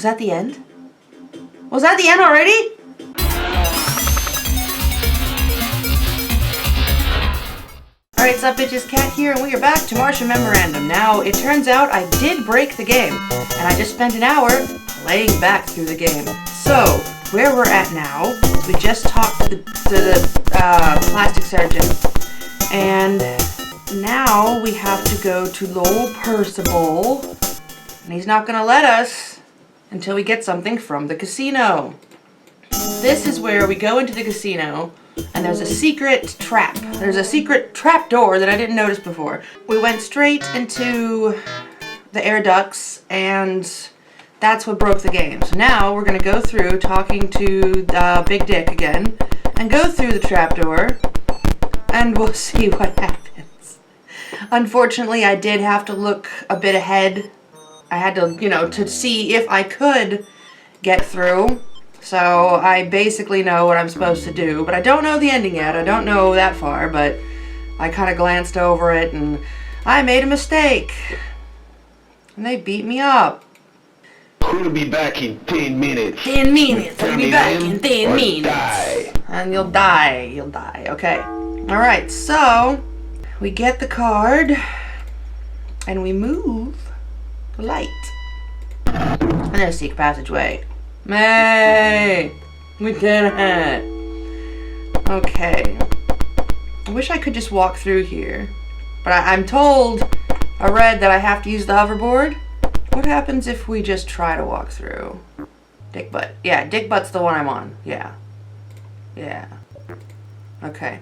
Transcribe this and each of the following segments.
Was that the end? Was that the end already? Alright, what's up bitches, Cat here, and we are back to Martian Memorandum. Now, it turns out I did break the game, and I just spent an hour playing back through the game. So, where we're at now, we just talked to the plastic surgeon, and now we have to go to Lowell Percival, and he's not gonna let us until we get something from the casino. This is where we go into the casino, and there's a secret trap. There's a secret trap door that I didn't notice before. We went straight into the air ducts, and that's what broke the game. So now we're gonna go through talking to Big Dick again, and go through the trap door, and we'll see what happens. Unfortunately, I did have to look a bit ahead. I had to, to see if I could get through. So I basically know what I'm supposed to do, but I don't know the ending yet. I don't know that far, but I kind of glanced over it and I made a mistake. And they beat me up. We'll be back in 10 minutes. 10 minutes. We'll be back in 10 minutes. Die. And you'll die. You'll die. Okay. Alright, so we get the card and we move the light. And there's a secret passageway. May! We did it! Okay. I wish I could just walk through here. But I'm told, I read that I have to use the hoverboard. What happens if we just try to walk through? Dick butt. Yeah, Dick butt's the one I'm on. Yeah. Yeah. Okay.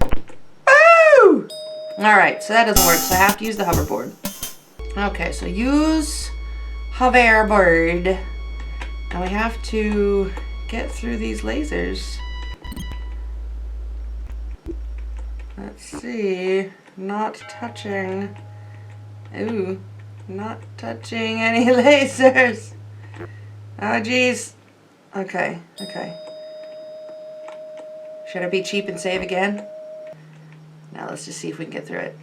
Woo! Alright, so that doesn't work, so I have to use the hoverboard. Okay, so use hoverboard. And we have to get through these lasers. Let's see. Not touching. Ooh. Not touching any lasers. Oh, geez. Okay. Okay. Should I be cheap and save again? Now let's just see if we can get through it.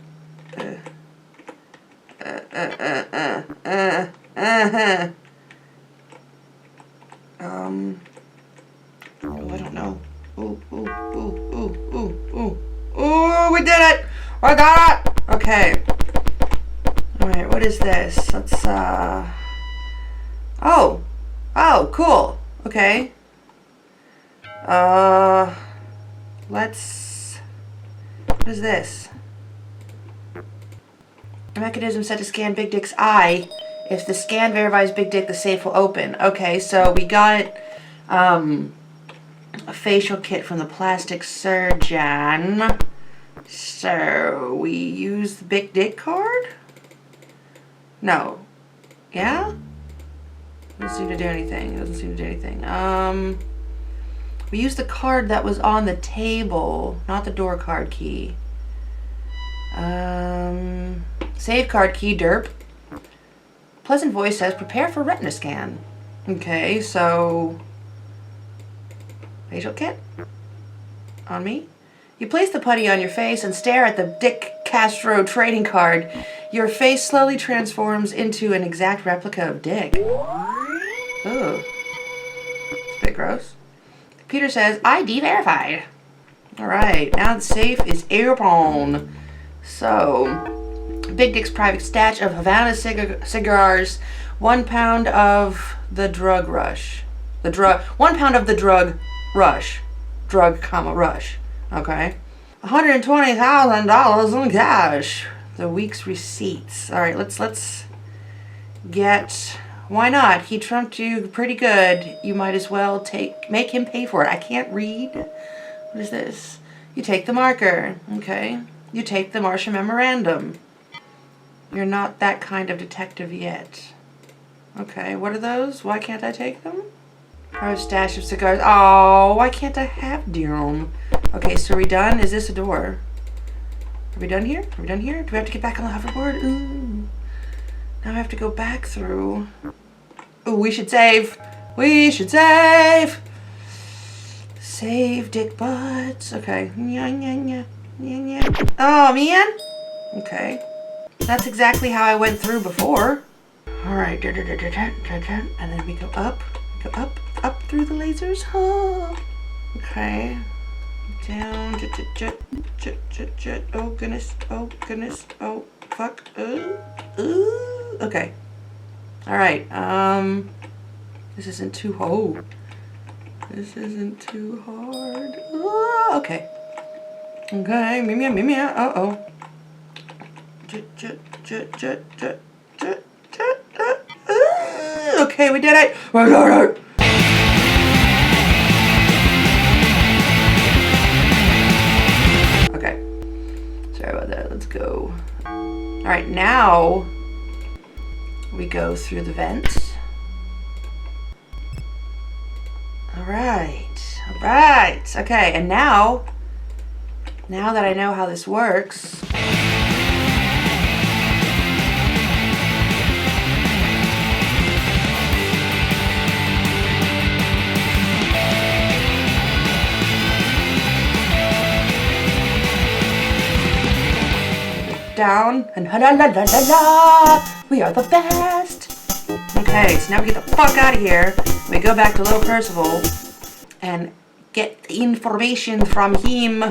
Oh, I don't know. Ooh, ooh, ooh, ooh, ooh, ooh. Ooh, we did it! I got it! Okay. Alright, what is this? Let's, Oh! Oh, cool. Okay. Let's... What is this? A mechanism set to scan Big Dick's eye. If the scan verifies Big Dick, the safe will open. Okay, so we got a facial kit from the plastic surgeon. So we use the Big Dick card? No. Yeah? Doesn't seem to do anything. It doesn't seem to do anything. We used the card that was on the table, not the door card key. Save card key, derp. Pleasant voice says, prepare for retina scan. Okay, so... Facial kit? On me? You place the putty on your face and stare at the Dick Castro trading card. Your face slowly transforms into an exact replica of Dick. Ooh. It's a bit gross. Computer says, ID verified. Alright, now the safe is open. So... Big Dick's private stash of Havana cigars, 1 pound of the drug rush. 1 pound of the drug rush. Drug, rush. Okay. $120,000 in cash. The week's receipts. Alright, let's get... Why not? He trumped you pretty good. You might as well make him pay for it. I can't read. What is this? You take the marker. Okay. You take the Martian Memorandum. You're not that kind of detective yet. Okay, what are those? Why can't I take them? Private stash of cigars. Oh, why can't I have them? Okay, so are we done? Is this a door? Are we done here? Are we done here? Do we have to get back on the hoverboard? Ooh. Now I have to go back through. Ooh, we should save. We should save. Save Dick Butts. Okay. Oh, man. Okay. That's exactly how I went through before. Alright. And then we go up. Go up through the lasers. Huh. Okay. Down. Jet. Oh goodness. Oh fuck. Okay. All right. This isn't too hard. Okay. Okay. Me. Uh-oh. Jet. Okay, we did it. Okay. Sorry about that. Let's go. All right, now we go through the vents. All right. Okay, and now that I know how this works, down and we are the best. Okay, so now we get the fuck out of here. We go back to Little Percival and get the information from him.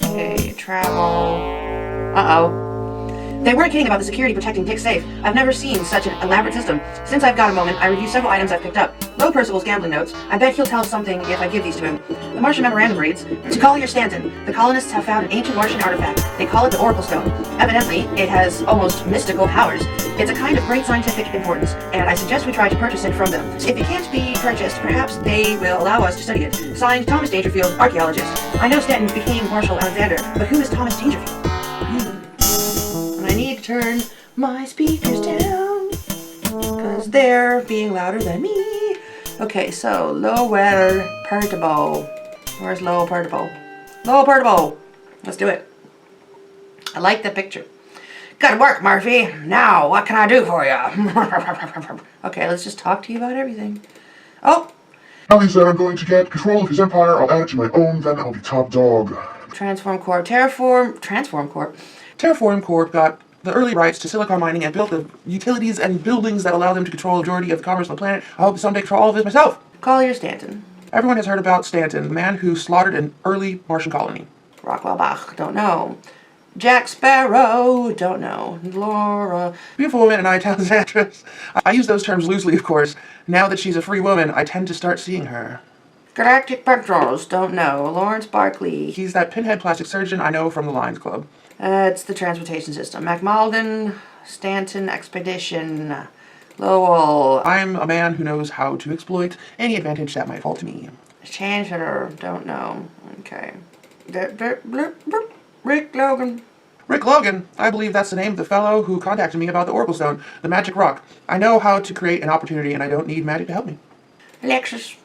Okay, travel. Uh-oh. They weren't kidding about the security protecting Dick's safe. I've never seen such an elaborate system. Since I've got a moment, I review several items I've picked up. Little Percival's gambling notes. I bet he'll tell us something if I give these to him. The Martian Memorandum reads, "To Collier Stanton, the colonists have found an ancient Martian artifact. They call it the Oracle Stone. Evidently, it has almost mystical powers. It's a kind of great scientific importance, and I suggest we try to purchase it from them. If it can't be purchased, perhaps they will allow us to study it. Signed, Thomas Dangerfield, archaeologist." I know Stanton became Marshal Alexander, but who is Thomas Dangerfield? I need to turn my speakers down because they're being louder than me. Okay, so Lowell Pertable. Where's Lowell Pertable? Lowell Pertable. Let's do it. I like the picture. Good work, Murphy. Now, what can I do for you? Okay, let's just talk to you about everything. Oh. Ellie said I'm going to get control of his empire. I'll add it to my own, then I'll be top dog. Transform Corp. Transform Corp. Terraform Corp got the early rights to silicon mining and built the utilities and buildings that allow them to control the majority of the commerce on the planet. I hope to someday control all of this myself. Collier Stanton. Everyone has heard about Stanton, the man who slaughtered an early Martian colony. Rockwell Bach. Don't know. Jack Sparrow. Don't know. Laura. Beautiful woman and Italian actress. I use those terms loosely, of course. Now that she's a free woman, I tend to start seeing her. Galactic Pectorals. Don't know. Lawrence Barkley. He's that pinhead plastic surgeon I know from the Lions Club. It's the transportation system. McMalden, Stanton Expedition, Lowell. I'm a man who knows how to exploit any advantage that might fall to me. Chancellor, don't know. Okay. Rick Logan. Rick Logan. I believe that's the name of the fellow who contacted me about the Oracle Stone, the magic rock. I know how to create an opportunity and I don't need magic to help me. Alexis.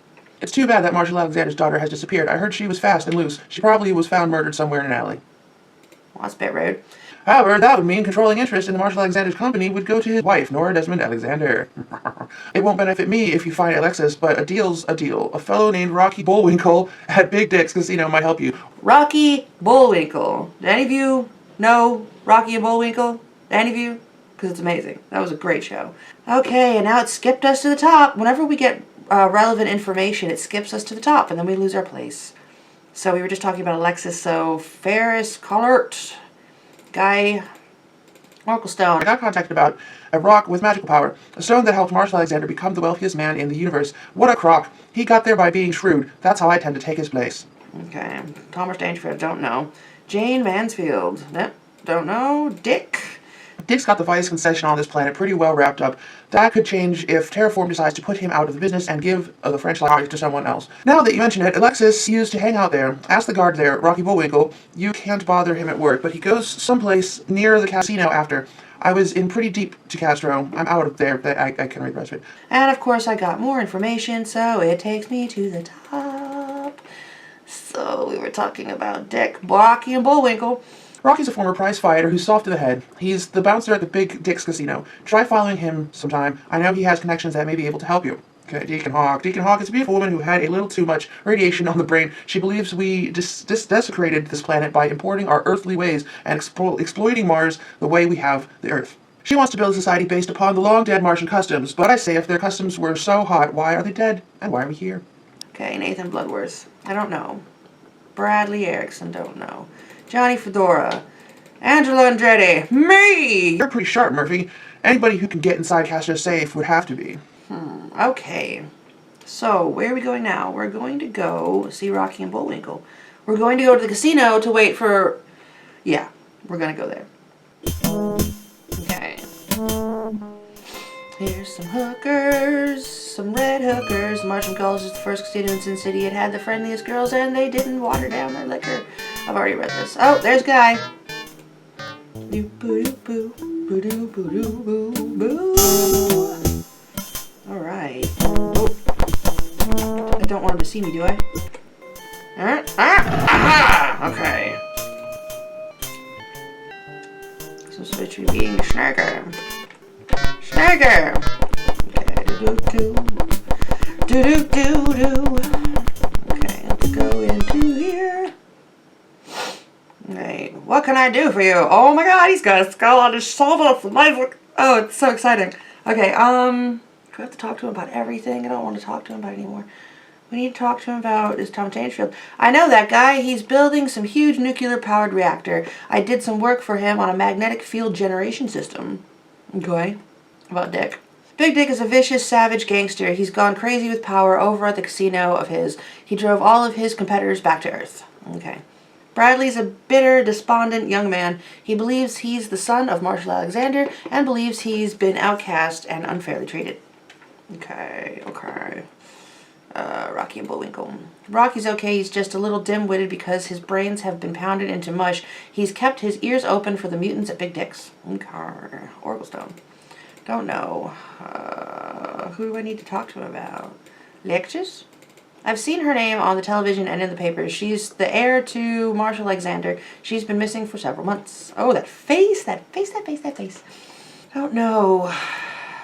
It's too bad that Marshal Alexander's daughter has disappeared. I heard she was fast and loose. She probably was found murdered somewhere in an alley. Well, that's a bit rude. However, that would mean controlling interest in the Marshal Alexander's company would go to his wife, Nora Desmond Alexander. It won't benefit me if you find Alexis, but a deal's a deal. A fellow named Rocky Bullwinkle at Big Dick's Casino might help you. Rocky Bullwinkle. Do any of you know Rocky and Bullwinkle? Any of you? Because it's amazing. That was a great show. Okay, and now it skipped us to the top. Whenever we get relevant information, it skips us to the top, and then we lose our place. So we were just talking about Alexis, so Ferris Collert, Guy, Oracle Stone. I got contacted about a rock with magical power, a stone that helped Marshal Alexander become the wealthiest man in the universe. What a crock. He got there by being shrewd. That's how I tend to take his place. Okay, Thomas Dangerfield, don't know. Jane Mansfield, don't know. Dick. Dick's got the vice concession on this planet pretty well wrapped up. That could change if Terraform decides to put him out of the business and give the French library to someone else. Now that you mention it, Alexis used to hang out there. Ask the guard there, Rocky Bullwinkle. You can't bother him at work, but he goes someplace near the casino after. I was in pretty deep to Castro. I'm out of there. I can read the rest of it. And of course I got more information, so it takes me to the top. So we were talking about Dick, Rocky, and Bullwinkle. Rocky's a former prize fighter who's soft to the head. He's the bouncer at the Big Dick's Casino. Try following him sometime. I know he has connections that may be able to help you. Okay, Deacon Hawk. Deacon Hawk is a beautiful woman who had a little too much radiation on the brain. She believes we desecrated this planet by importing our earthly ways and exploiting Mars the way we have the Earth. She wants to build a society based upon the long-dead Martian customs, but I say if their customs were so hot, why are they dead? And why are we here? Okay, Nathan Bloodworth. I don't know. Bradley Erickson, don't know. Johnny Fedora. Angela Andretti. Me! You're pretty sharp, Murphy. Anybody who can get inside Castro's safe would have to be. Okay. So, where are we going now? We're going to go see Rocky and Bullwinkle. We're going to go to the casino to wait for... Yeah, we're going to go there. Okay. Here's some hookers. Some red hookers. Martian Gulch is the first casino in Sin City. It had the friendliest girls and they didn't water down their liquor. I've already read this. Oh, there's Guy. Alright. Oh. I don't want him to see me, do I? Okay. So switch to being Snagger. Snagger! Okay, Okay, let's go into here. Right, what can I do for you? Oh my god, he's got a skull on his shoulder. Oh, it's so exciting. Okay, do I have to talk to him about everything? I don't want to talk to him about it anymore. We need to talk to him about his Tom Dangerfield. I know that guy. He's building some huge nuclear-powered reactor. I did some work for him on a magnetic field generation system. Okay. About Dick. Big Dick is a vicious, savage gangster. He's gone crazy with power over at the casino of his. He drove all of his competitors back to Earth. Okay. Bradley's a bitter, despondent young man. He believes he's the son of Marshall Alexander and believes he's been outcast and unfairly treated. Okay. Rocky and Bullwinkle. Rocky's okay, he's just a little dim-witted because his brains have been pounded into mush. He's kept his ears open for the mutants at Big Dick's. Okay. Orglestone. Don't know. Who do I need to talk to him about? Lectures? I've seen her name on the television and in the papers. She's the heir to Marshall Alexander. She's been missing for several months. Oh, that face. Don't know.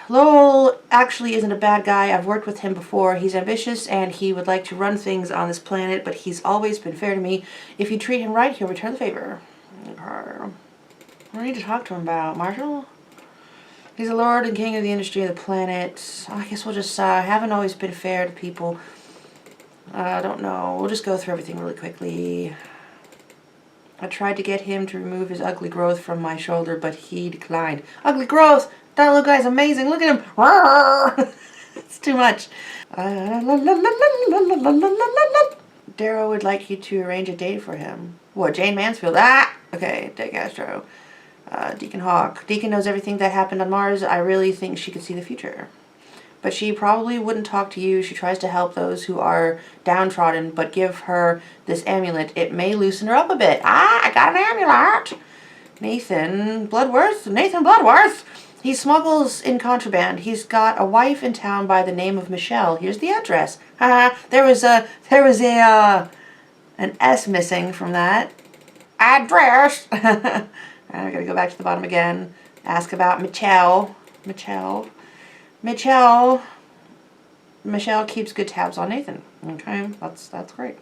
Lowell actually isn't a bad guy. I've worked with him before. He's ambitious and he would like to run things on this planet, but he's always been fair to me. If you treat him right, he'll return the favor. Okay. What do I need to talk to him about? Marshall? He's the lord and king of the industry of the planet. I guess we'll just, haven't always been fair to people. I don't know. We'll just go through everything really quickly. I tried to get him to remove his ugly growth from my shoulder, but he declined. Ugly growth! That little guy's amazing. Look at him. It's too much. Darrow would like you to arrange a date for him. What, Jane Mansfield? Okay, Dick Astro. Deacon Hawk. Deacon knows everything that happened on Mars. I really think she could see the future. But she probably wouldn't talk to you. She tries to help those who are downtrodden, but give her this amulet. It may loosen her up a bit. I got an amulet. Nathan Bloodworth. He smuggles in contraband. He's got a wife in town by the name of Michelle. Here's the address. There was an S missing from that. Address. I gotta go back to the bottom again. Ask about Michelle. Michelle keeps good tabs on Nathan. Okay, that's great.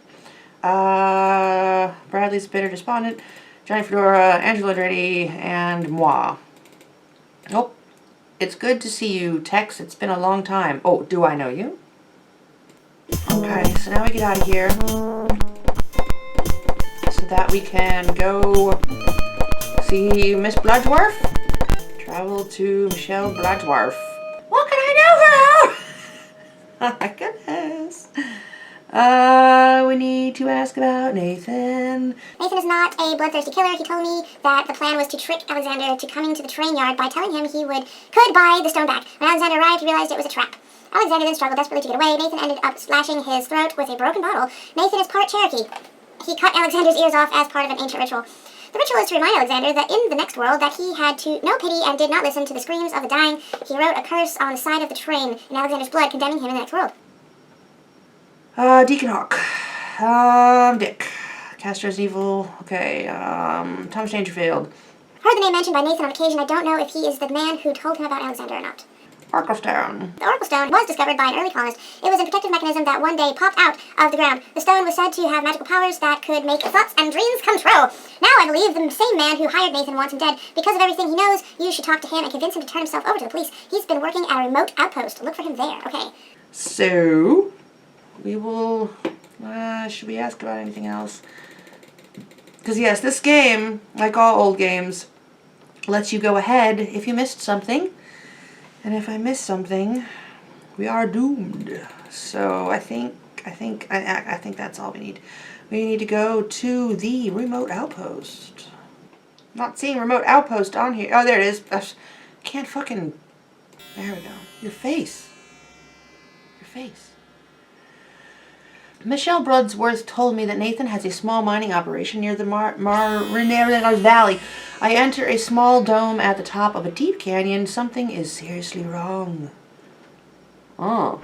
Bradley's bitter despondent. Johnny Fedora, Angela Andretti, and moi. Oh, it's good to see you, Tex. It's been a long time. Oh, do I know you? Okay, so now we get out of here. So that we can go see Miss Bloodworth. Travel to Michelle Bloodworth. What can I do for you? Oh my goodness. We need to ask about Nathan. Nathan is not a bloodthirsty killer. He told me that the plan was to trick Alexander to coming to the train yard by telling him he could buy the stone back. When Alexander arrived, he realized it was a trap. Alexander then struggled desperately to get away. Nathan ended up slashing his throat with a broken bottle. Nathan is part Cherokee. He cut Alexander's ears off as part of an ancient ritual. The ritual is to remind Alexander that in the next world that he had no pity and did not listen to the screams of the dying. He wrote a curse on the side of the train in Alexander's blood, condemning him in the next world. Deacon Hawk. Dick. Castro's evil. Okay, Tom Dangerfield. Heard the name mentioned by Nathan on occasion. I don't know if he is the man who told him about Alexander or not. Oracle Stone. The Oracle Stone was discovered by an early colonist. It was a protective mechanism that one day popped out of the ground. The stone was said to have magical powers that could make thoughts and dreams come true. Now I believe the same man who hired Nathan wants him dead. Because of everything he knows, you should talk to him and convince him to turn himself over to the police. He's been working at a remote outpost. Look for him there. Okay. So, we will... should we ask about anything else? Because yes, this game, like all old games, lets you go ahead if you missed something. And if I miss something, we are doomed. So I think that's all we need. We need to go to the remote outpost. Not seeing remote outpost on here. Oh, there it is. Can't fucking... There we go. Your face. Your face. Michelle Brodsworth told me that Nathan has a small mining operation near the Martian Valley. I enter a small dome at the top of a deep canyon. Something is seriously wrong. Oh.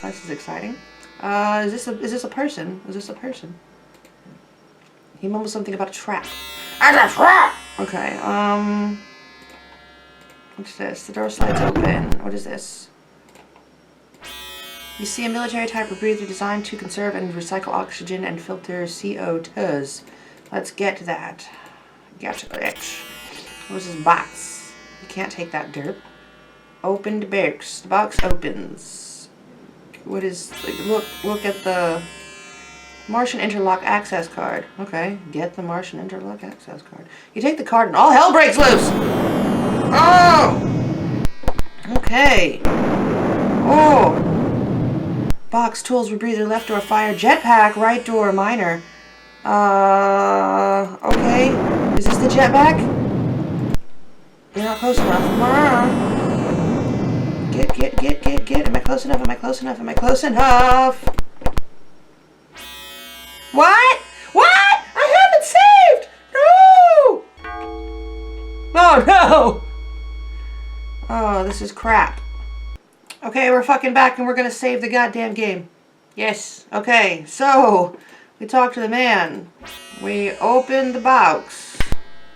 This is exciting. Is this a person? Is this a person? He mumbled something about a trap. A trap! Okay, what's this? The door slides open. What is this? You see a military type of breather designed to conserve and recycle oxygen and filter CO2s. Let's get to that. Get to it. What's this box? You can't take that dirt. Opened box. The box opens. What is... Look at the... Martian Interlock Access Card. Okay, get the Martian Interlock Access Card. You take the card and all hell breaks loose! Oh! Okay. Oh! Box, tools, rebreather, left door, fire, jetpack, right door, miner. Okay. Is this the jetpack? You're not close enough. Get. Am I close enough? Am I close enough? Am I close enough? What? What? I haven't saved! No! Oh, no! Oh, this is crap. Okay, we're fucking back and we're gonna save the goddamn game. Yes. Okay, so we talk to the man. We open the box.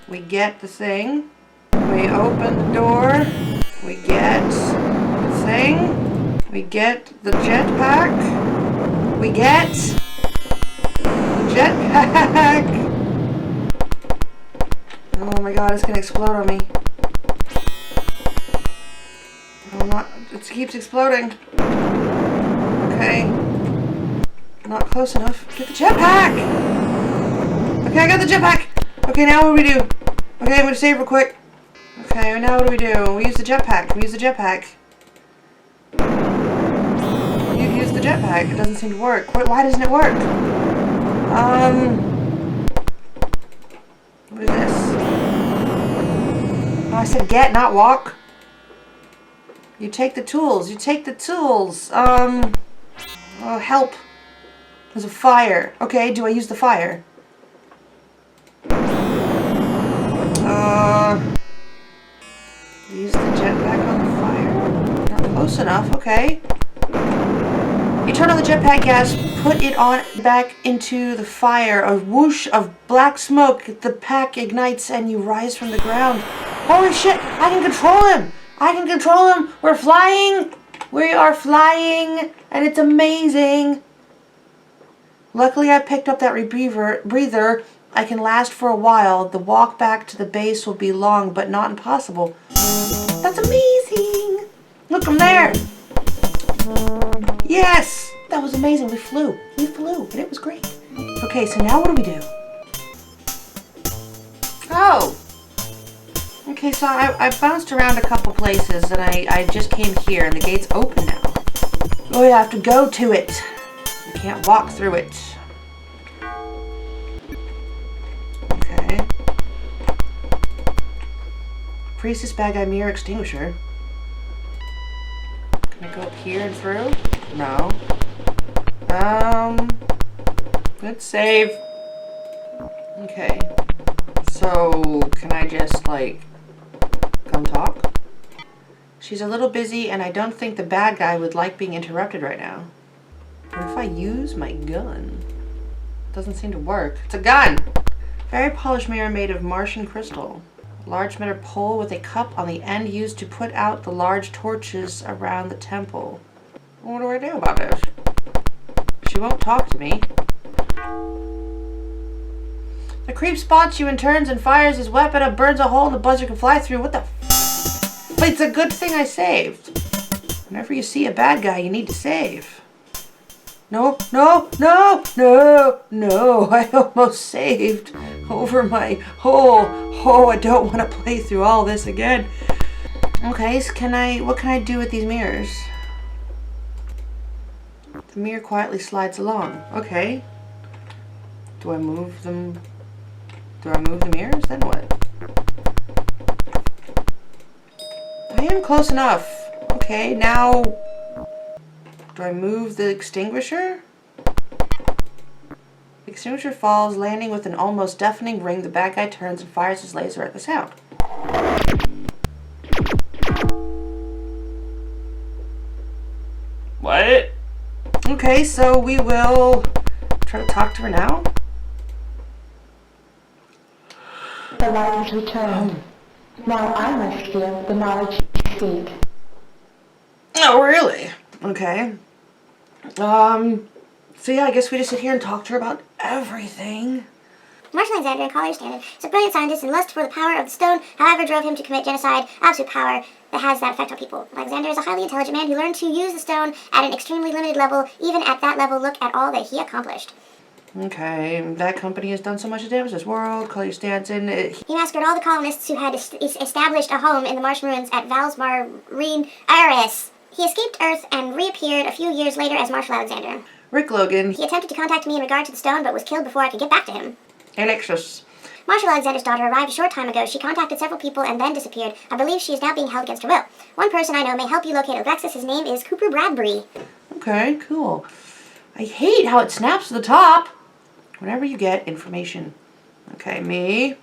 We get the thing. We open the door. We get the thing. We get the jetpack. We get the jetpack. Oh my god, it's gonna explode on me. It keeps exploding. Okay. Not close enough. Get the jetpack! Okay, I got the jetpack! Okay, now what do we do? Okay, I'm gonna save real quick. Okay, now what do? We use the jetpack. We use the jetpack. You use the jetpack. It doesn't seem to work. Why doesn't it work? What is this? Oh, I said get, not walk. You take the tools. You take the tools. Oh, help. There's a fire. Okay, do I use the fire? Use the jetpack on the fire? Not close enough. Okay. You turn on the jetpack gas, put it on back into the fire. A whoosh of black smoke. The pack ignites and you rise from the ground. Holy shit! I can control him! I can control him. We're flying. We are flying. And it's amazing. Luckily, I picked up that breather. I can last for a while. The walk back to the base will be long, but not impossible. That's amazing. Look, I'm there. Yes. That was amazing. We flew. We flew. And it was great. Okay, so now what do? Oh. Okay, so I bounced around a couple places and I just came here and the gate's open now. Oh, you have to go to it. You can't walk through it. Okay. Priestess Bad Guy Mirror Extinguisher. Can I go up here and through? No. Let's save. Okay. So, can I just, like, come talk? She's a little busy, and I don't think the bad guy would like being interrupted right now. What if I use my gun? Doesn't seem to work. It's a gun! Very polished mirror made of Martian crystal. Large metal pole with a cup on the end used to put out the large torches around the temple. What do I do about this? She won't talk to me. The creep spots you and turns and fires his weapon up, burns a hole and the buzzer can fly through. What the f? But it's a good thing I saved. Whenever you see a bad guy, you need to save. No, no, no, no, no. I almost saved over my hole. Oh, I don't want to play through all this again. Okay, so what can I do with these mirrors? The mirror quietly slides along. Okay. Do I move them? Do I move the mirrors? Then what? I am close enough. Okay, now... Do I move the extinguisher? The extinguisher falls, landing with an almost deafening ring. The bad guy turns and fires his laser at the sound. What? Okay, so we will try to talk to her now. The light is returned. Now I must give the knowledge you seek. Oh, really? Okay. So yeah, I guess we just sit here and talk to her about everything. Martian Alexander, in Collier's Standard, is a brilliant scientist and lust for the power of the stone, however, drove him to commit genocide, absolute power that has that effect on people. Alexander is a highly intelligent man who learned to use the stone at an extremely limited level. Even at that level, look at all that he accomplished. Okay, that company has done so much damage to this world. Collier Stanton. He massacred all the colonists who had established a home in the Martian ruins at Valsmarine Aris. He escaped Earth and reappeared a few years later as Marshal Alexander. Rick Logan. He attempted to contact me in regard to the stone, but was killed before I could get back to him. Alexis. Marshal Alexander's daughter arrived a short time ago. She contacted several people and then disappeared. I believe she is now being held against her will. One person I know may help you locate Alexis. His name is Cooper Bradbury. Okay, cool. I hate how it snaps to the top whenever you get information. Okay, me.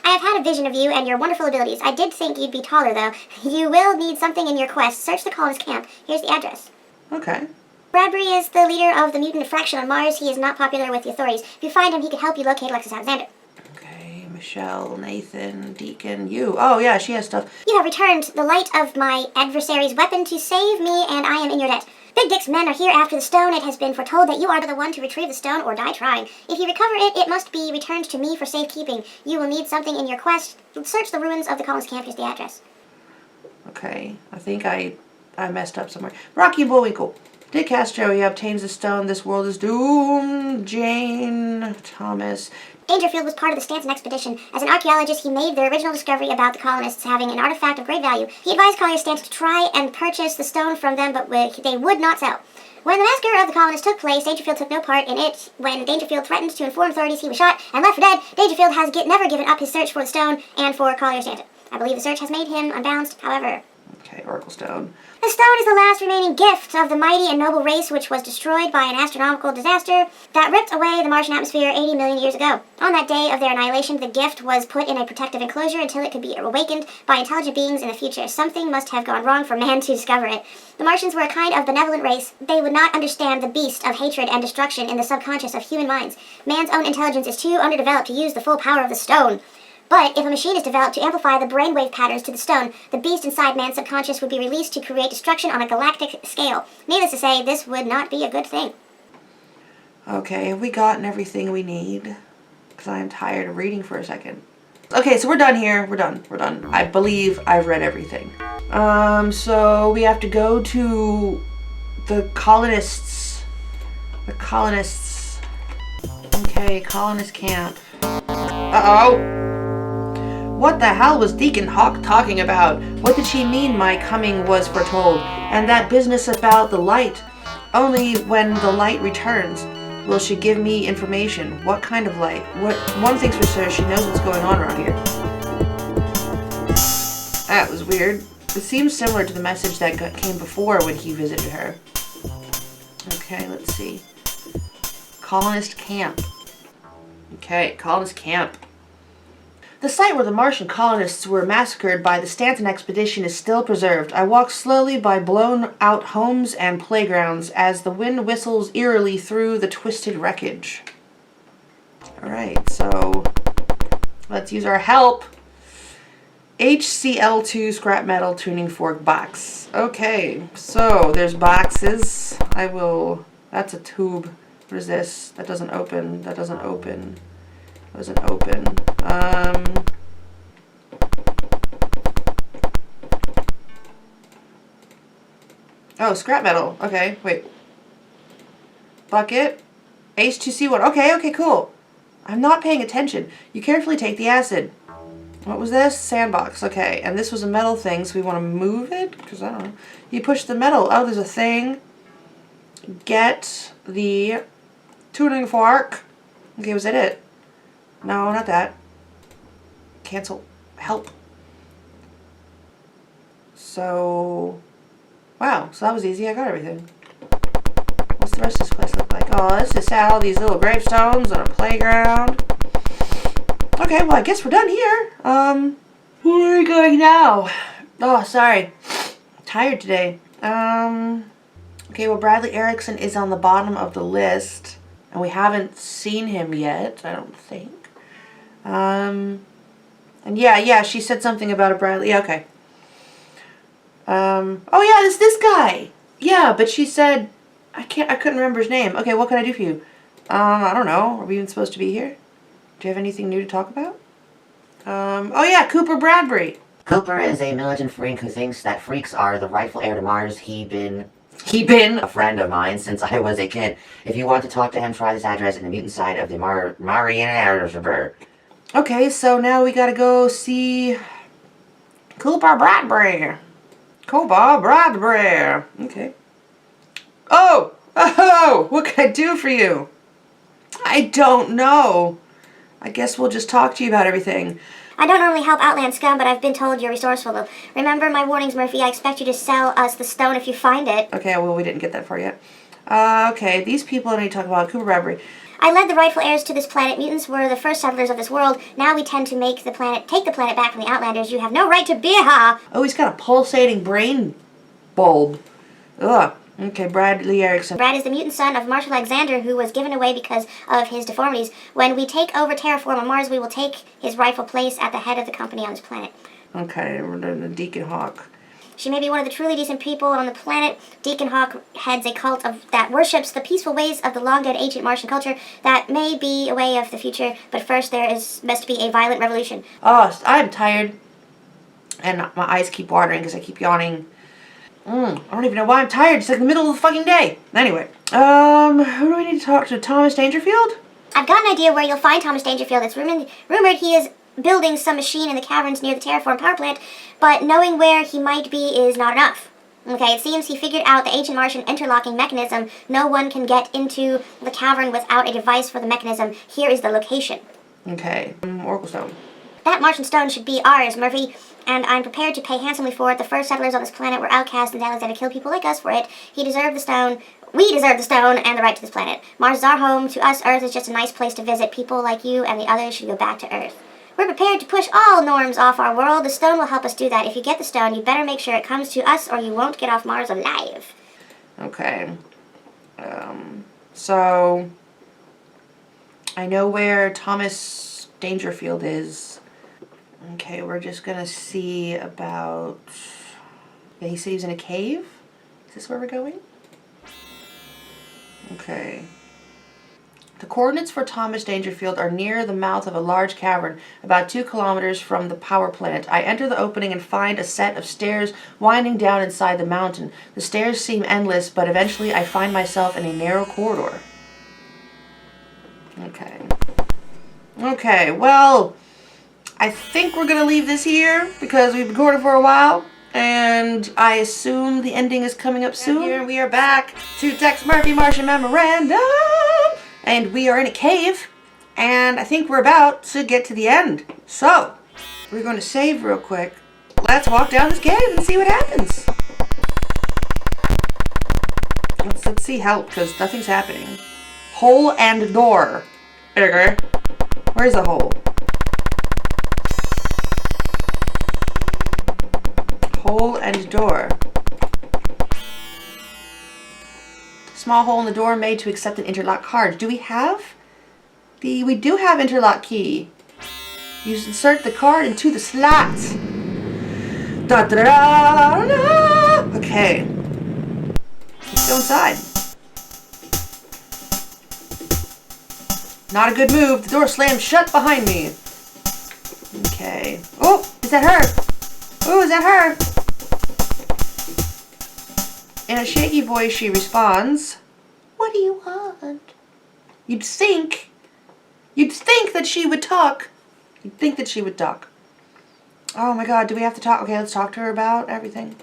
I have had a vision of you and your wonderful abilities. I did think you'd be taller, though. You will need something in your quest. Search the colonist camp. Here's the address. Okay. Bradbury is the leader of the mutant fraction on Mars. He is not popular with the authorities. If you find him, he can help you locate Alexis Alexander. Okay, Michelle, Nathan, Deacon, you. Oh, yeah, she has stuff. You have returned the light of my adversary's weapon to save me, and I am in your debt. Big Dick's men are here after the stone. It has been foretold that you are the one to retrieve the stone or die trying. If you recover it, it must be returned to me for safekeeping. You will need something in your quest. Search the ruins of the colonist camp. Here's the address. Okay, I think I messed up somewhere. Rocky Bullwinkle. Dick Castro, he obtains the stone. This world is doomed. Jane, Thomas. Dangerfield was part of the Stanton expedition. As an archaeologist, he made the original discovery about the colonists having an artifact of great value. He advised Collier Stanton to try and purchase the stone from them, but they would not sell. When the massacre of the colonists took place, Dangerfield took no part in it. When Dangerfield threatened to inform authorities, he was shot and left for dead. Dangerfield has never given up his search for the stone and for Collier Stanton. I believe the search has made him unbalanced, however. Okay, Oracle Stone. The stone is the last remaining gift of the mighty and noble race which was destroyed by an astronomical disaster that ripped away the Martian atmosphere 80 million years ago. On that day of their annihilation, the gift was put in a protective enclosure until it could be awakened by intelligent beings in the future. Something must have gone wrong for man to discover it. The Martians were a kind of benevolent race. They would not understand the beast of hatred and destruction in the subconscious of human minds. Man's own intelligence is too underdeveloped to use the full power of the stone. But if a machine is developed to amplify the brainwave patterns to the stone, the beast inside man's subconscious would be released to create destruction on a galactic scale. Needless to say, this would not be a good thing. Okay, have we gotten everything we need? Because I am tired of reading for a second. Okay, so we're done here. We're done. I believe I've read everything. So we have to go to the colonists. Okay, colonist camp. Uh-oh. What the hell was Deacon Hawk talking about? What did she mean my coming was foretold? And that business about the light? Only when the light returns will she give me information. What kind of light? One thing's for sure, she knows what's going on around here. That was weird. It seems similar to the message that came before when he visited her. Okay, let's see. Colonist camp. Okay, colonist camp. The site where the Martian colonists were massacred by the Stanton expedition is still preserved. I walk slowly by blown-out homes and playgrounds as the wind whistles eerily through the twisted wreckage. Alright, so let's use our help HCl2 scrap metal tuning fork box. Okay, so there's boxes. That's a tube. What is this? That doesn't open. That doesn't open. That doesn't open. Oh, scrap metal. Okay, wait. Bucket. H2C1. Okay, cool. I'm not paying attention. You carefully take the acid. What was this? Sandbox. Okay, and this was a metal thing, so we want to move it? Because I don't know. You push the metal. Oh, there's a thing. Get the tuning fork. Okay, was that it? No, not that. Cancel. Help. So, wow, so that was easy. I got everything. What's the rest of this place look like? Oh, let's just add all these little gravestones on a playground. Okay, well, I guess we're done here. Where are we going now? Oh, sorry. I'm tired today. Okay, well, Bradley Erickson is on the bottom of the list, and we haven't seen him yet, I don't think. And yeah, she said something about a Bradley. Yeah, okay. Oh yeah, it's this guy. Yeah, but she said, I couldn't remember his name. Okay, what can I do for you? I don't know. Are we even supposed to be here? Do you have anything new to talk about? Oh yeah, Cooper Bradbury. Cooper is a militant freak who thinks that freaks are the rightful heir to Mars. He been A friend of mine since I was a kid. If you want to talk to him, try this address in the mutant side of the Marian. Okay, so now we gotta go see Cooper Bradbury. Cooper Bradbury. Okay. Oh! What can I do for you? I don't know. I guess we'll just talk to you about everything. I don't normally help Outland scum, but I've been told you're resourceful. Remember my warnings, Murphy. I expect you to sell us the stone if you find it. Okay, well, we didn't get that far yet. Okay, these people I need to talk about. Cooper Bradbury. I led the rightful heirs to this planet. Mutants were the first settlers of this world. Now we tend to take the planet back from the Outlanders. You have no right to be here. Oh, he's got a pulsating brain bulb. Ugh. Okay, Bradley Erickson. Brad is the mutant son of Marshall Alexander, who was given away because of his deformities. When we take over terraform on Mars, we will take his rightful place at the head of the company on this planet. Okay, we're doing the Deacon Hawk. She may be one of the truly decent people on the planet. Deacon Hawk heads a cult that worships the peaceful ways of the long-dead ancient Martian culture. That may be a way of the future, but first there must be a violent revolution. Oh, I'm tired. And my eyes keep watering because I keep yawning. I don't even know why I'm tired. It's like the middle of the fucking day. Anyway, who do we need to talk to? Thomas Dangerfield? I've got an idea where you'll find Thomas Dangerfield. It's rumored he is building some machine in the caverns near the terraform power plant, but knowing where he might be is not enough. Okay, it seems he figured out the ancient Martian interlocking mechanism. No one can get into the cavern without a device for the mechanism. Here is the location. Okay, Oracle Stone. That Martian stone should be ours, Murphy, and I'm prepared to pay handsomely for it. The first settlers on this planet were outcast, and Alexander killed people like us for it. He deserved the stone. We deserve the stone and the right to this planet. Mars is our home. To us, Earth is just a nice place to visit. People like you and the others should go back to Earth. We're prepared to push all norms off our world. The stone will help us do that. If you get the stone, you better make sure it comes to us or you won't get off Mars alive. Okay. So I know where Thomas Dangerfield is. Okay, we're just gonna see about... Yeah, he said he was in a cave? Is this where we're going? Okay. The coordinates for Thomas Dangerfield are near the mouth of a large cavern, about 2 kilometers from the power plant. I enter the opening and find a set of stairs winding down inside the mountain. The stairs seem endless, but eventually I find myself in a narrow corridor. Okay. Okay, well, I think we're going to leave this here because we've recorded for a while. And I assume the ending is coming up soon. Here we are back to Tex Murphy Martian Memorandum. And we are in a cave, and I think we're about to get to the end. So, we're going to save real quick. Let's walk down this cave and see what happens. Let's see help, because nothing's happening. Hole and door. Okay. Where's the hole? Hole and door. Small hole in the door made to accept an interlock card. Do we have we do have interlock key. You insert the card into the slot. Da da da da. Okay. Let's go inside. Not a good move. The door slammed shut behind me. Okay. Oh, is that her? Oh, is that her? In a shaky voice, she responds, "What do you want?" You'd think that she would talk. You'd think that she would talk. Oh my god, do we have to talk? Okay, let's talk to her about everything.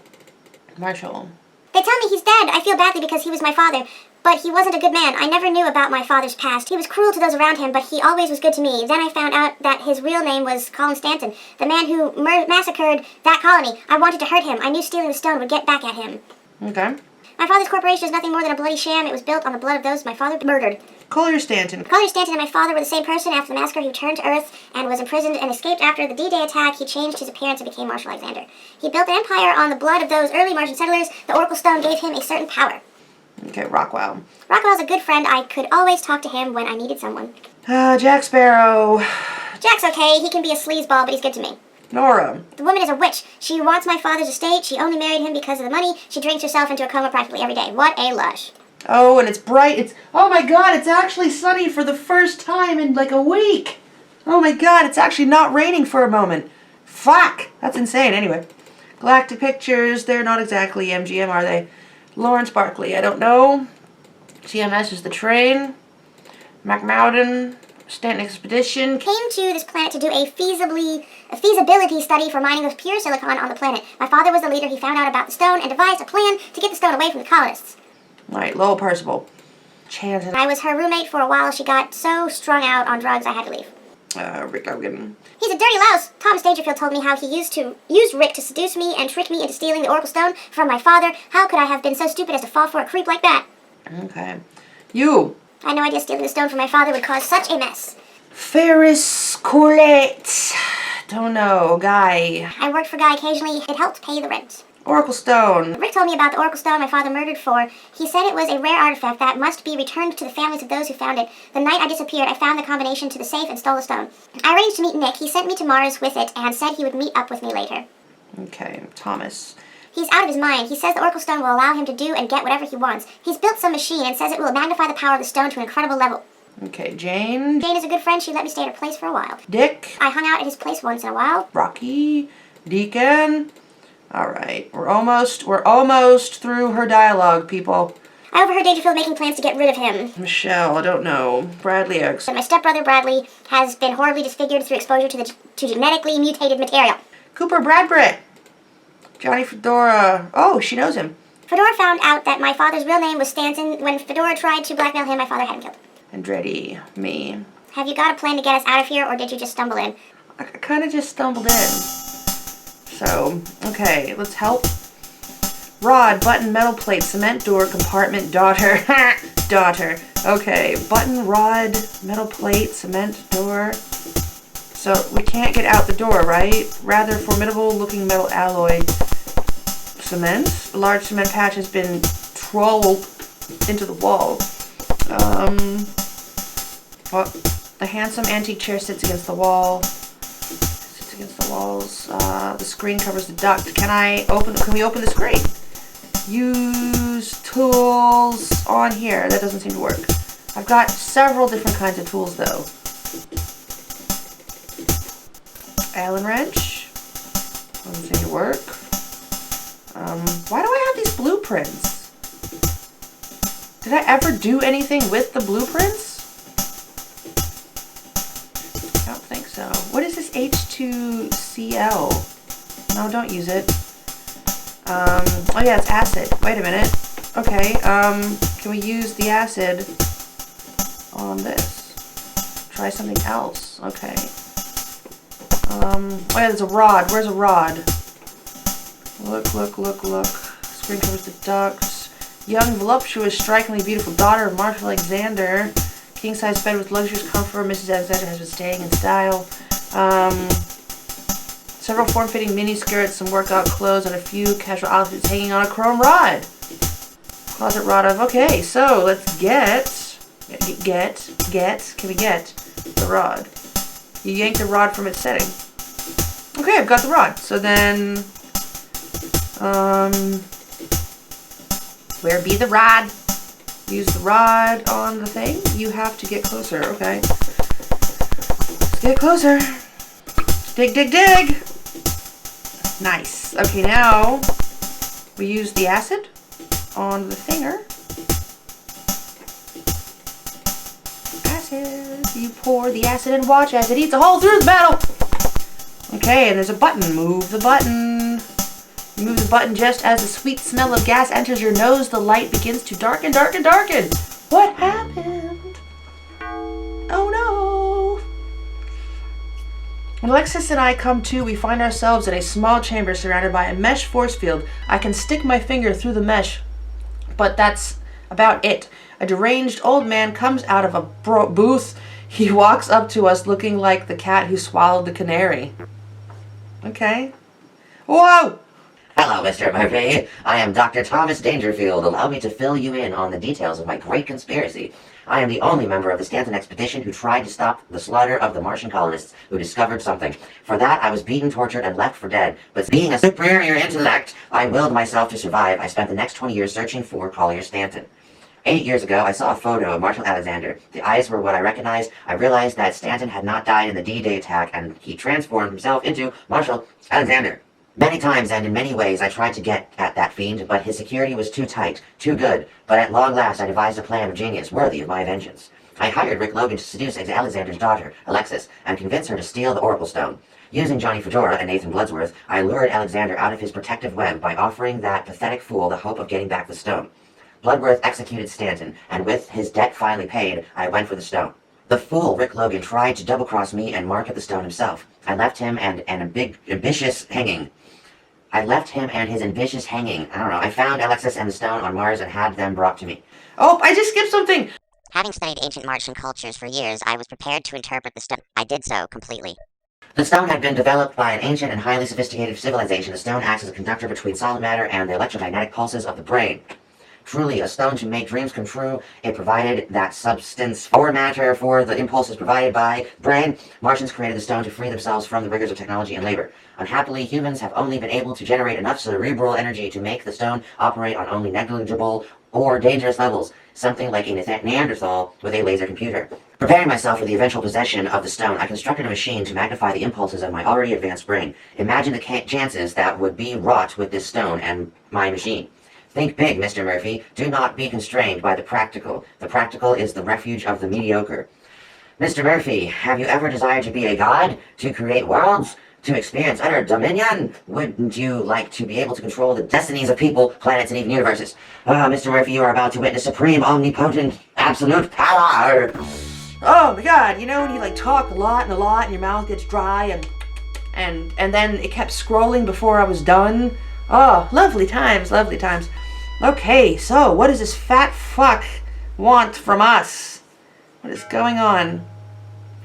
Marshall. They tell me he's dead. I feel badly because he was my father. But he wasn't a good man. I never knew about my father's past. He was cruel to those around him, but he always was good to me. Then I found out that his real name was Colin Stanton, the man who massacred that colony. I wanted to hurt him. I knew stealing the stone would get back at him. Okay. My father's corporation is nothing more than a bloody sham. It was built on the blood of those my father murdered. Collier Stanton. Collier Stanton and my father were the same person. After the massacre, he returned to Earth and was imprisoned and escaped after the D-Day attack. He changed his appearance and became Marshal Alexander. He built an empire on the blood of those early Martian settlers. The Oracle Stone gave him a certain power. Okay, Rockwell. Rockwell's a good friend. I could always talk to him when I needed someone. Jack Sparrow. Jack's okay. He can be a sleazeball, but he's good to me. Nora. The woman is a witch. She wants my father's estate. She only married him because of the money. She drinks herself into a coma practically every day. What a lush. Oh, and it's bright. Oh my god, it's actually sunny for the first time in like a week. Oh my god, it's actually not raining for a moment. Fuck. That's insane. Anyway. Galactic Pictures. They're not exactly MGM, are they? Lawrence Barkley. I don't know. CMS is the train. McMowden. Stanton Expedition. Came to this planet to do a feasibility study for mining of pure silicon on the planet. My father was the leader. He found out about the stone and devised a plan to get the stone away from the colonists. Alright, Lowell Percival. Chanton. I was her roommate for a while. She got so strung out on drugs I had to leave. Rick Logan. He's a dirty louse. Thomas Dangerfield told me how he used Rick to seduce me and trick me into stealing the Oracle Stone from my father. How could I have been so stupid as to fall for a creep like that? Okay. You. I had no idea stealing the stone from my father would cause such a mess. Ferris Corlett. Don't know. Guy. I worked for Guy occasionally. It helped pay the rent. Oracle Stone. Rick told me about the Oracle Stone my father murdered for. He said it was a rare artifact that must be returned to the families of those who found it. The night I disappeared, I found the combination to the safe and stole the stone. I arranged to meet Nick. He sent me to Mars with it and said he would meet up with me later. Okay. Thomas. He's out of his mind. He says the Oracle Stone will allow him to do and get whatever he wants. He's built some machine and says it will magnify the power of the stone to an incredible level. Okay. Jane. Jane is a good friend. She let me stay at her place for a while. Dick. I hung out at his place once in a while. Rocky. Deacon. Alright. We're almost through her dialogue, people. I overheard Dangerfield making plans to get rid of him. Michelle. I don't know. Bradley X. My stepbrother Bradley has been horribly disfigured through exposure to genetically mutated material. Cooper Bradbritt. Johnny Fedora. Oh, she knows him. Fedora found out that my father's real name was Stanton. When Fedora tried to blackmail him, my father had him killed. Andretti. Me. Have you got a plan to get us out of here, or did you just stumble in? I kind of just stumbled in. So, okay, let's help. Rod, button, metal plate, cement door, compartment, daughter. Daughter. Okay, button, rod, metal plate, cement door. So, we can't get out the door, right? Rather formidable looking metal alloy. Cement. A large cement patch has been trolled into the wall. Well, a handsome antique chair sits against the wall. Sits against the walls. The screen covers the duct. Can we open the screen? Use tools on here. That doesn't seem to work. I've got several different kinds of tools though. Allen wrench. Doesn't seem to work. Why do I have these blueprints? Did I ever do anything with the blueprints? I don't think so. What is this H2Cl? No, don't use it. Oh yeah, it's acid. Wait a minute. Okay, can we use the acid on this? Try something else. Okay. Oh yeah, there's a rod. Where's a rod? Look. Screen covers the ducts. Young, voluptuous, strikingly beautiful daughter of Marshal Alexander. King-size bed with luxurious comfort. Mrs. Alexander has been staying in style. Several form-fitting miniskirts, some workout clothes, and a few casual outfits hanging on a chrome rod. Closet rod of. Okay, so let's get. Can we get the rod? You yank the rod from its setting. Okay, I've got the rod. So then, Where be the rod? Use the rod on the thing. You have to get closer, okay. Let's get closer. Dig, dig, dig! Nice. Okay, now we use the acid on the thinger. Acid. You pour the acid and watch as it eats a hole through the metal. Okay, and there's a button. Move the button. You move the button just as the sweet smell of gas enters your nose. The light begins to darken, darken, darken. What happened? Oh no. When Alexis and I come to, we find ourselves in a small chamber surrounded by a mesh force field. I can stick my finger through the mesh, but that's about it. A deranged old man comes out of a booth. He walks up to us looking like the cat who swallowed the canary. Okay. Whoa! Hello, Mr. Murphy. I am Dr. Thomas Dangerfield. Allow me to fill you in on the details of my great conspiracy. I am the only member of the Stanton expedition who tried to stop the slaughter of the Martian colonists who discovered something. For that, I was beaten, tortured, and left for dead. But being a superior intellect, I willed myself to survive. I spent the next 20 years searching for Collier Stanton. 8 years ago, I saw a photo of Marshal Alexander. The eyes were what I recognized. I realized that Stanton had not died in the D-Day attack, and he transformed himself into Marshal Alexander. Many times and in many ways I tried to get at that fiend, but his security was too tight, too good. But at long last I devised a plan of genius worthy of my vengeance. I hired Rick Logan to seduce Alexander's daughter, Alexis, and convince her to steal the Oracle Stone. Using Johnny Fedora and Nathan Bloodsworth, I lured Alexander out of his protective web by offering that pathetic fool the hope of getting back the stone. Bloodworth executed Stanton, and with his debt finally paid, I went for the stone. The fool, Rick Logan, tried to double-cross me and market the stone himself. I left him and ambitious hanging. I don't know. I found Alexis and the stone on Mars and had them brought to me. Oh, I just skipped something. Having studied ancient Martian cultures for years, I was prepared to interpret the stone. I did so completely. The stone had been developed by an ancient and highly sophisticated civilization. The stone acts as a conductor between solid matter and the electromagnetic pulses of the brain. Truly, a stone to make dreams come true. It provided that substance or matter for the impulses provided by brain. Martians created the stone to free themselves from the rigors of technology and labor. Unhappily, humans have only been able to generate enough cerebral energy to make the stone operate on only negligible or dangerous levels, something like a Neanderthal with a laser computer. Preparing myself for the eventual possession of the stone, I constructed a machine to magnify the impulses of my already advanced brain. Imagine the chances that would be wrought with this stone and my machine. Think big, Mr. Murphy. Do not be constrained by the practical. The practical is the refuge of the mediocre. Mr. Murphy, have you ever desired to be a god? To create worlds? To experience utter dominion? Wouldn't you like to be able to control the destinies of people, planets, and even universes? Mr. Murphy, you are about to witness supreme, omnipotent, absolute power! Oh my god, you know when you like talk a lot and your mouth gets dry and then it kept scrolling before I was done? Oh, lovely times, lovely times. Okay, so what does this fat fuck want from us? What is going on?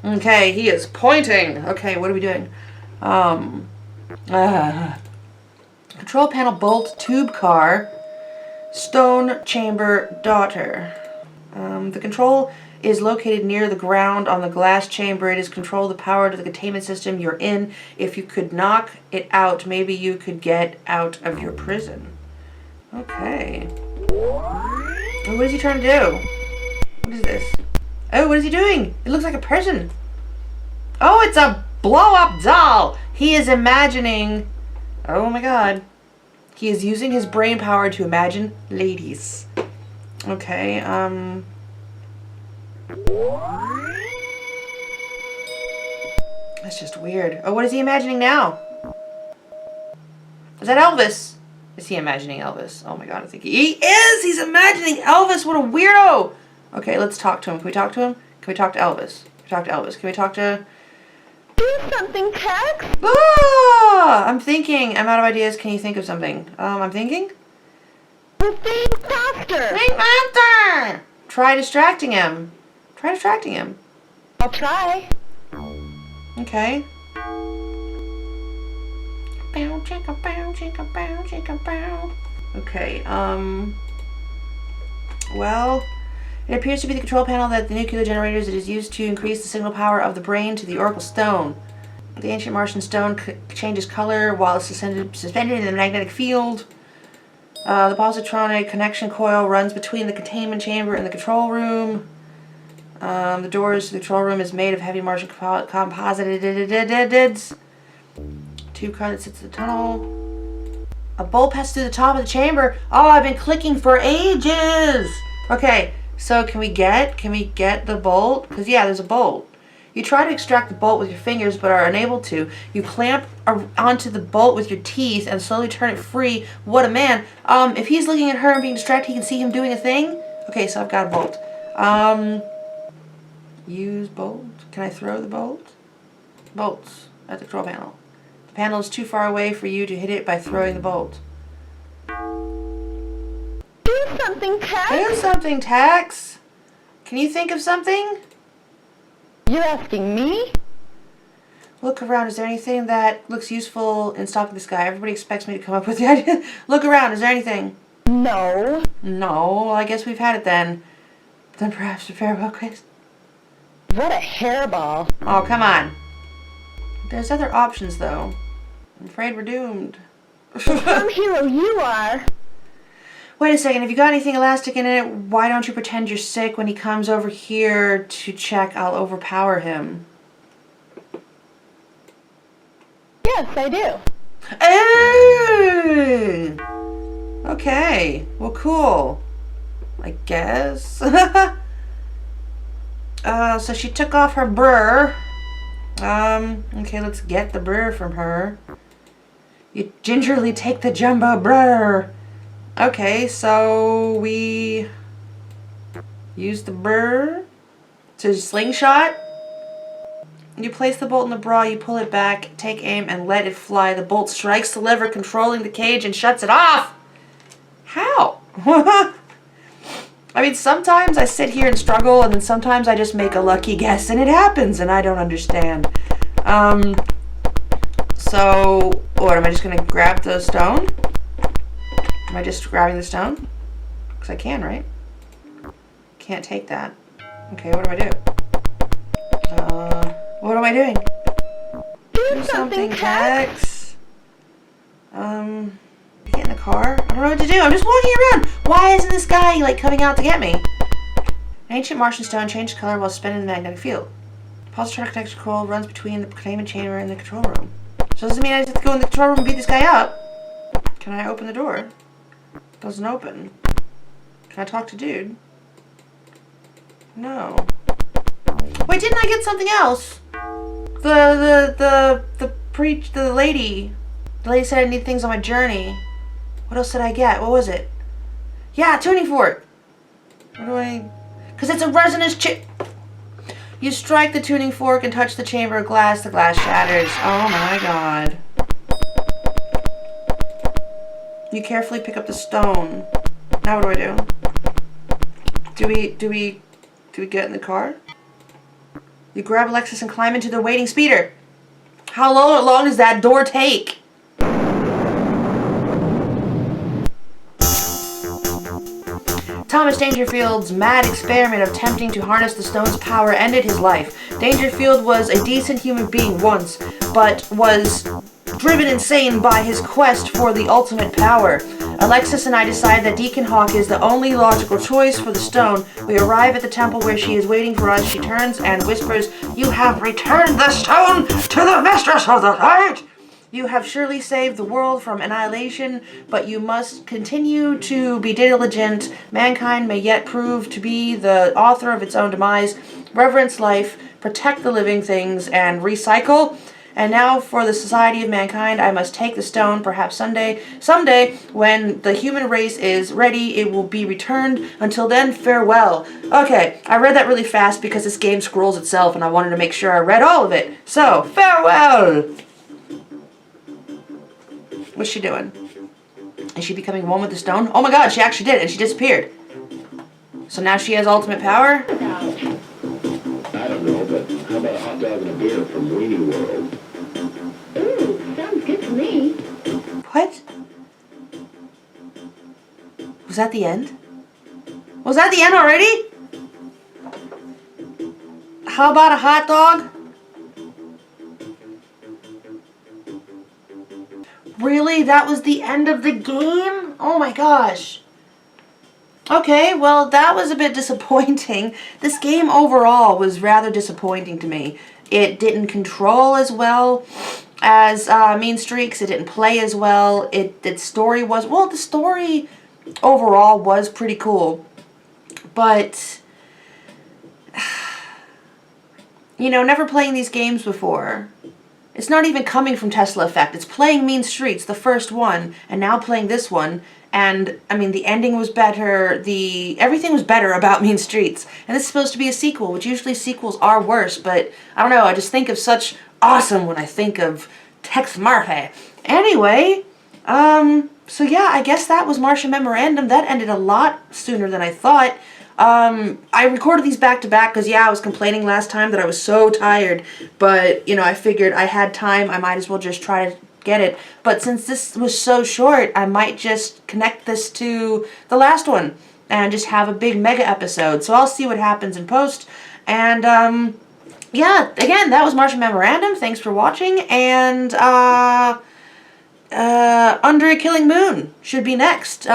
Okay, he is pointing. Okay, what are we doing? Control panel bolt, tube car, stone chamber daughter. The control is located near the ground on the glass chamber. It is control the power to the containment system you're in. If you could knock it out, maybe you could get out of your prison. Okay. Oh, what is he trying to do? What is this? Oh, what is he doing? It looks like a person. Oh, it's a blow-up doll. He is imagining... Oh my god. He is using his brain power to imagine ladies. Okay, that's just weird. Oh, what is he imagining now? Is that Elvis? Is he imagining Elvis? Oh my god, I think he is! He's imagining Elvis! What a weirdo! Okay, let's talk to him. Can we talk to him? Can we talk to Elvis? Can we talk to Elvis? Can we talk to... Do something, Tex! Ah! I'm thinking. I'm out of ideas. Can you think of something? I'm thinking? Think faster! Think faster! Try distracting him. Try distracting him. I'll try. Okay. Bow, chicka, bow, chicka, bow, chicka, bow. Okay, well, it appears to be the control panel that the nuclear generators it is used to increase the signal power of the brain to the Oracle Stone. The ancient Martian stone changes color while it's suspended in the magnetic field. The positronic connection coil runs between the containment chamber and the control room. The doors to the control room is made of heavy Martian composite. Tube card that sits in the tunnel. A bolt passes through the top of the chamber. Oh, I've been clicking for ages. Okay, so can we get the bolt? Because yeah, there's a bolt. You try to extract the bolt with your fingers but are unable to. You clamp onto the bolt with your teeth and slowly turn it free. What a man. If he's looking at her and being distracted, he can see him doing a thing. Okay, so I've got a bolt. Use bolt. Can I throw the bolt? Bolts at the control panel. The panel is too far away for you to hit it by throwing the bolt. Do something, Tex. Do something, Tex. Can you think of something? You're asking me? Look around. Is there anything that looks useful in stopping this guy? Everybody expects me to come up with the idea. Look around. Is there anything? No. No. Well, I guess we've had it then. Then perhaps a farewell quiz. What a hairball. Oh, come on. There's other options, though. I'm afraid we're doomed. Some hero you are. Wait a second. If you got anything elastic in it, why don't you pretend you're sick when he comes over here to check? I'll overpower him. Yes, I do. Oh! Okay. Well, cool. I guess. So she took off her brr. Okay, let's get the brr from her. You gingerly take the jumbo brr. Okay, so we use the brr to slingshot. You place the bolt in the bra, you pull it back, take aim, and let it fly. The bolt strikes the lever controlling the cage and shuts it off. How? I mean, sometimes I sit here and struggle, and then sometimes I just make a lucky guess, and it happens, and I don't understand. So, what, am I just going to grab the stone? Am I just grabbing the stone? Because I can, right? Can't take that. Okay, what do I do? What am I doing? Do something, Tex. Get in the car? I don't know what to do. I'm just walking around. Why isn't this guy, like, coming out to get me? An ancient Martian stone changed color while spinning the magnetic field. The positronic connection coil runs between the containment chamber and the control room. So does it mean I just have to go in the control room and beat this guy up? Can I open the door? Doesn't open. Can I talk to dude? No. Wait, didn't I get something else? The lady. The lady said I need things on my journey. What else did I get? What was it? Yeah, tuning fork. What do I... Because it's a resonance chip. You strike the tuning fork and touch the chamber of glass. The glass shatters. Oh my god. You carefully pick up the stone. Now what do? Do we get in the car? You grab Alexis and climb into the waiting speeder. How long does that door take? Thomas Dangerfield's mad experiment of attempting to harness the stone's power ended his life. Dangerfield was a decent human being once, but was driven insane by his quest for the ultimate power. Alexis and I decide that Deacon Hawk is the only logical choice for the stone. We arrive at the temple where she is waiting for us. She turns and whispers, "You have returned the stone to the mistress of the light! You have surely saved the world from annihilation, but you must continue to be diligent. Mankind may yet prove to be the author of its own demise. Reverence life, protect the living things, and recycle. And now for the society of mankind, I must take the stone. Perhaps someday, when the human race is ready, it will be returned. Until then, farewell." Okay, I read that really fast because this game scrolls itself, and I wanted to make sure I read all of it. So, farewell! What's she doing? Is she becoming one with the stone? Oh my god, she actually did, and she disappeared. So now she has ultimate power? I don't know, but how about a hot dog and a beer from Weenie World? Ooh, sounds good to me. What? Was that the end? Was that the end already? How about a hot dog? really? That was the end of the game? Oh my gosh. Okay, well, that was a bit disappointing. This game overall was rather disappointing to me. It didn't control as well as Mean Streaks. It didn't play as well. Its story was... Well, the story overall was pretty cool. But... You know, never playing these games before. It's not even coming from Tesla Effect. It's playing Mean Streets, the first one, and now playing this one. And, I mean, the ending was better, everything was better about Mean Streets. And this is supposed to be a sequel, which usually sequels are worse, but I don't know, I just think of such awesome when I think of Tex Murphy. Anyway, so yeah, I guess that was Martian Memorandum. That ended a lot sooner than I thought. I recorded these back to back because, yeah, I was complaining last time that I was so tired, but, you know, I figured I had time, I might as well just try to get it. But since this was so short, I might just connect this to the last one and just have a big mega episode. So I'll see what happens in post. And, yeah, again, that was Martian Memorandum. Thanks for watching, and, Under a Killing Moon should be next.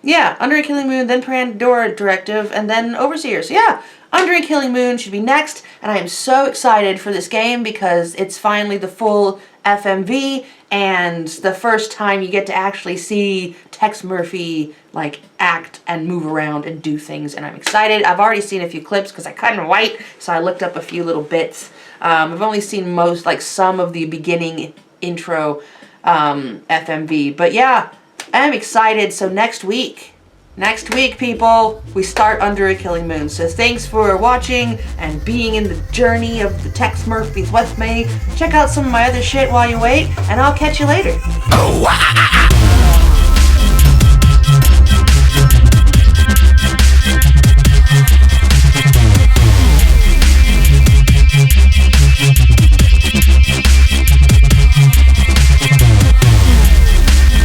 Yeah, Under a Killing Moon, then Pandora Directive, and then Overseer. So yeah, Under a Killing Moon should be next, and I am so excited for this game because it's finally the full FMV, and the first time you get to actually see Tex Murphy, like, act and move around and do things, and I'm excited. I've already seen a few clips because I couldn't wait, so I looked up a few little bits. I've only seen some of the beginning intro FMV, but yeah, I'm excited. So next week, people, we start Under a Killing Moon. So thanks for watching and being in the journey of the Tex Murphys with me. Check out some of my other shit while you wait, and I'll catch you later.